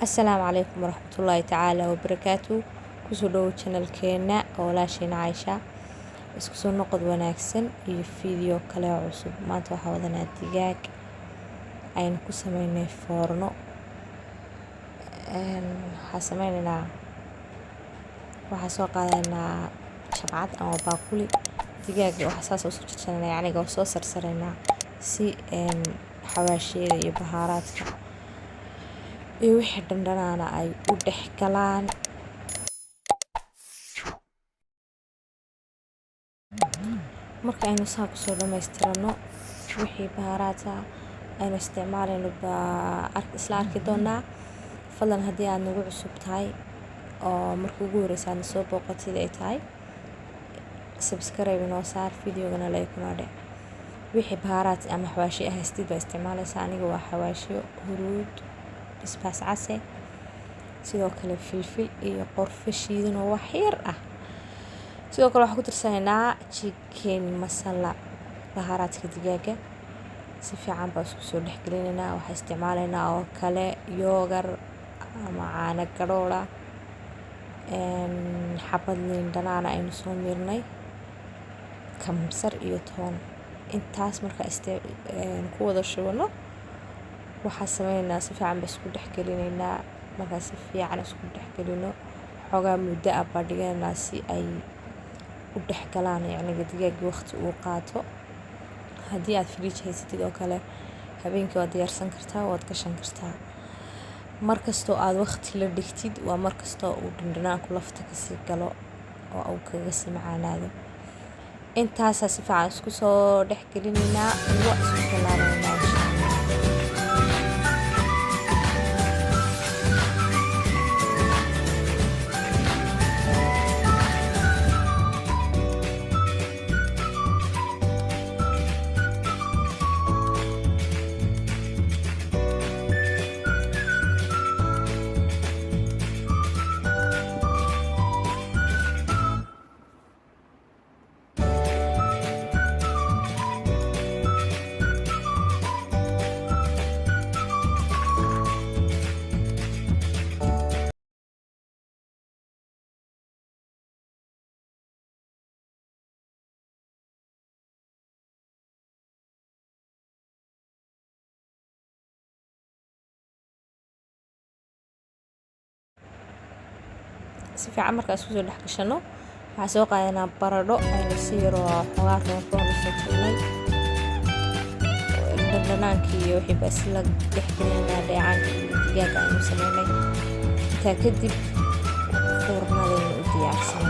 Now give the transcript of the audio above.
السلام عليكم ورحمة الله تعالى وبركاته. kusoo dhawow channelkeena oo walaashayna Caaisha isku soo noqod wanaagsan iyo video kale oo cusub. Maanta waxaa wadanaa digaag aynu ku sameynay foorno. waxaa soo qaadaynaa shabcad ama baaquli digaaga waxa saas u jarjarnaa aniga soo sarsareynaa si xawaashiyada iyo bahaaraadka iyo wixii dhandhanaana ay u dhex galaan. marka aynu saa ku soo dhamaystirano wixii bahaaraadka aynu isticmaalayno isla arki doonaa. fadlan haddii aad nagu cusub tahay oo markii ugu horreysay aad soo booqatid ay tahay subscribe noo saar, videogana like noo dheh. wixii bahaaraad ama xawaashi ah haystid baa isticmaalaysaa. aniga waa xawaashiyo huruud, basbaas case, sidoo kale filfil iyo qorfe shiidan oo wax yar ah. sidoo kale waxaan ku tirsanaynaa chicken masala bahaaraadka digaaga si fiican baa isku soo dhexgelinaynaa. waxaan isticmaalaynaa oo kale yoogar ama caano gadhoola, xabad liin dhanaana aynu soo mirnay, kamsar iyo toon. intaas marka ku wada shubano waxaa sameynaynaa si fiican baa isku dhexgelinaynaa. markaa si fiican isku dhexgelino xoogaa muddo ah baa dhigaynaa si ay u dhex galaan, yacni digaaga waqti uu qaato. haddii aad fridge haysatid oo kale habeenkii waad diyaarsan kartaa, waad gashan kartaa. markastoo aad waqti la dhigtid waa markastoo uu dhandhanaanku lafta kasii galo oo uu kaga sii macaanaado. intaasaa si fiican isku soo dhexgelinaynaa waa isku kalaanaynaa insha Allah. si fiican markaa isku soo dhex gashano waxaan soo qaadanaa baradho aynu si yaro xogaa roon soo jarnay. dhandhanaankii iyo wixii baa isla dhexgelinaynaa dheecaanka iyo digaaga aynu sameynay. intaa kadib foornadaynu u diyaarsanay.